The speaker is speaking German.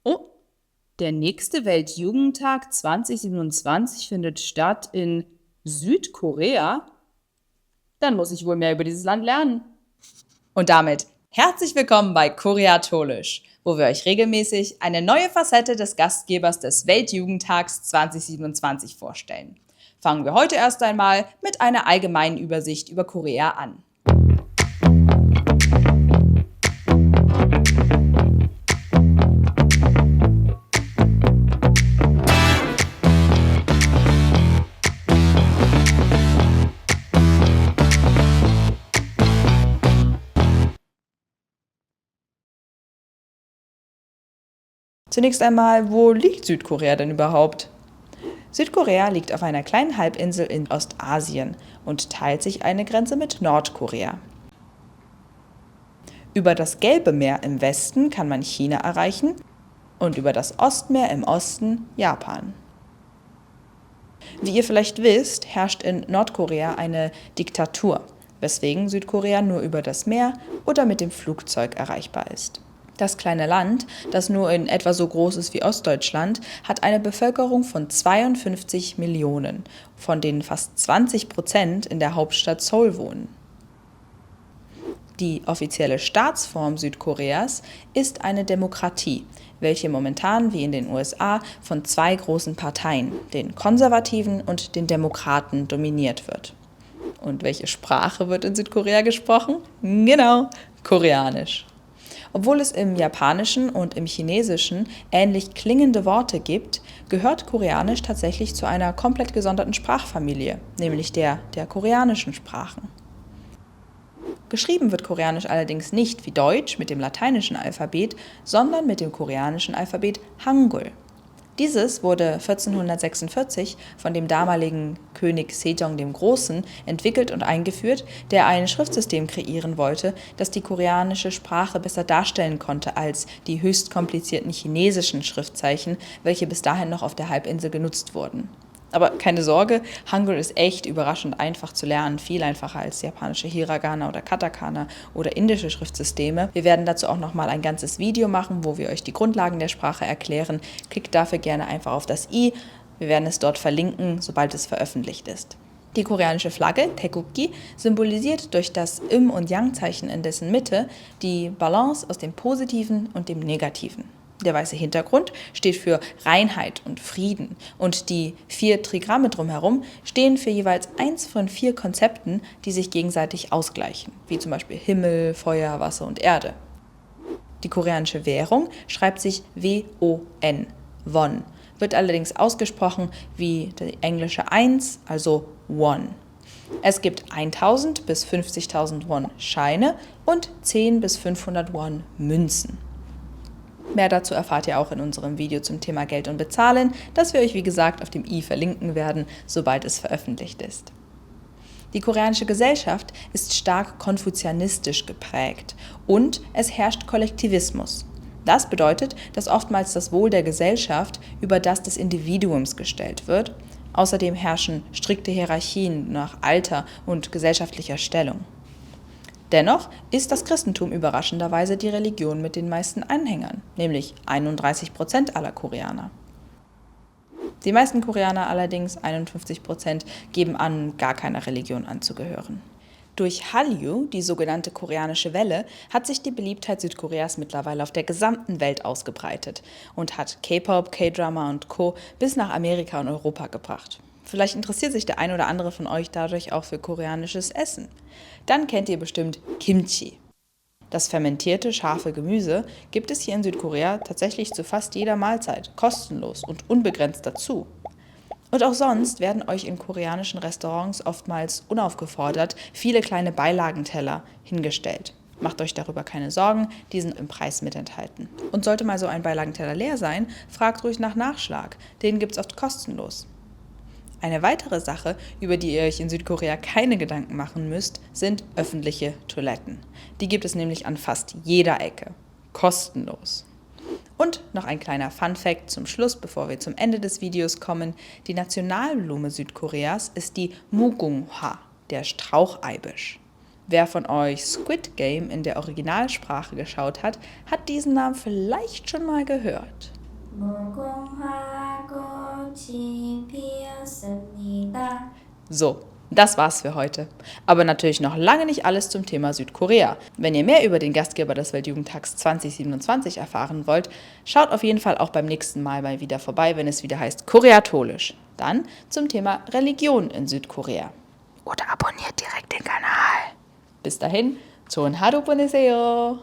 Oh, der nächste Weltjugendtag 2027 findet statt in Südkorea. Dann muss ich wohl mehr über dieses Land lernen. Und damit herzlich willkommen bei Koreatolisch, wo wir euch regelmäßig eine neue Facette des Gastgebers des Weltjugendtags 2027 vorstellen. Fangen wir heute erst einmal mit einer allgemeinen Übersicht über Korea an. Zunächst einmal, wo liegt Südkorea denn überhaupt? Südkorea liegt auf einer kleinen Halbinsel in Ostasien und teilt sich eine Grenze mit Nordkorea. Über das Gelbe Meer im Westen kann man China erreichen und über das Ostmeer im Osten Japan. Wie ihr vielleicht wisst, herrscht in Nordkorea eine Diktatur, weswegen Südkorea nur über das Meer oder mit dem Flugzeug erreichbar ist. Das kleine Land, das nur in etwa so groß ist wie Ostdeutschland, hat eine Bevölkerung von 52 Millionen, von denen fast 20% in der Hauptstadt Seoul wohnen. Die offizielle Staatsform Südkoreas ist eine Demokratie, welche momentan wie in den USA von zwei großen Parteien, den Konservativen und den Demokraten, dominiert wird. Und welche Sprache wird in Südkorea gesprochen? Genau, Koreanisch. Obwohl es im Japanischen und im Chinesischen ähnlich klingende Worte gibt, gehört Koreanisch tatsächlich zu einer komplett gesonderten Sprachfamilie, nämlich der koreanischen Sprachen. Geschrieben wird Koreanisch allerdings nicht wie Deutsch mit dem lateinischen Alphabet, sondern mit dem koreanischen Alphabet Hangul. Dieses wurde 1446 von dem damaligen König Sejong dem Großen entwickelt und eingeführt, der ein Schriftsystem kreieren wollte, das die koreanische Sprache besser darstellen konnte als die höchst komplizierten chinesischen Schriftzeichen, welche bis dahin noch auf der Halbinsel genutzt wurden. Aber keine Sorge, Hangul ist echt überraschend einfach zu lernen, viel einfacher als japanische Hiragana oder Katakana oder indische Schriftsysteme. Wir werden dazu auch nochmal ein ganzes Video machen, wo wir euch die Grundlagen der Sprache erklären. Klickt dafür gerne einfach auf das i. Wir werden es dort verlinken, sobald es veröffentlicht ist. Die koreanische Flagge, Taegukgi, symbolisiert durch das Im- und Yang-Zeichen in dessen Mitte die Balance aus dem Positiven und dem Negativen. Der weiße Hintergrund steht für Reinheit und Frieden und die 4 Trigramme drumherum stehen für jeweils eins von 4 Konzepten, die sich gegenseitig ausgleichen, wie zum Beispiel Himmel, Feuer, Wasser und Erde. Die koreanische Währung schreibt sich W-O-N, Won, wird allerdings ausgesprochen wie die englische 1, also Won. Es gibt 1000 bis 50.000 Won Scheine und 10 bis 500 Won Münzen. Mehr dazu erfahrt ihr auch in unserem Video zum Thema Geld und Bezahlen, das wir euch wie gesagt auf dem i verlinken werden, sobald es veröffentlicht ist. Die koreanische Gesellschaft ist stark konfuzianistisch geprägt und es herrscht Kollektivismus. Das bedeutet, dass oftmals das Wohl der Gesellschaft über das des Individuums gestellt wird. Außerdem herrschen strikte Hierarchien nach Alter und gesellschaftlicher Stellung. Dennoch ist das Christentum überraschenderweise die Religion mit den meisten Anhängern, nämlich 31% aller Koreaner. Die meisten Koreaner allerdings, 51%, geben an, gar keiner Religion anzugehören. Durch Hallyu, die sogenannte koreanische Welle, hat sich die Beliebtheit Südkoreas mittlerweile auf der gesamten Welt ausgebreitet und hat K-Pop, K-Drama und Co. bis nach Amerika und Europa gebracht. Vielleicht interessiert sich der ein oder andere von euch dadurch auch für koreanisches Essen. Dann kennt ihr bestimmt Kimchi. Das fermentierte, scharfe Gemüse gibt es hier in Südkorea tatsächlich zu fast jeder Mahlzeit, kostenlos und unbegrenzt dazu. Und auch sonst werden euch in koreanischen Restaurants oftmals unaufgefordert viele kleine Beilagenteller hingestellt. Macht euch darüber keine Sorgen, die sind im Preis mit enthalten. Und sollte mal so ein Beilagenteller leer sein, fragt ruhig nach Nachschlag. Den gibt's oft kostenlos. Eine weitere Sache, über die ihr euch in Südkorea keine Gedanken machen müsst, sind öffentliche Toiletten. Die gibt es nämlich an fast jeder Ecke. Kostenlos. Und noch ein kleiner Fun-Fact zum Schluss, bevor wir zum Ende des Videos kommen. Die Nationalblume Südkoreas ist die Mugunghwa, der Straucheibisch. Wer von euch Squid Game in der Originalsprache geschaut hat, hat diesen Namen vielleicht schon mal gehört. So, das war's für heute. Aber natürlich noch lange nicht alles zum Thema Südkorea. Wenn ihr mehr über den Gastgeber des Weltjugendtags 2027 erfahren wollt, schaut auf jeden Fall auch beim nächsten Mal wieder vorbei, wenn es wieder heißt Koreatolisch. Dann zum Thema Religion in Südkorea. Oder abonniert direkt den Kanal. bis dahin, 좋은 하루 보내세요.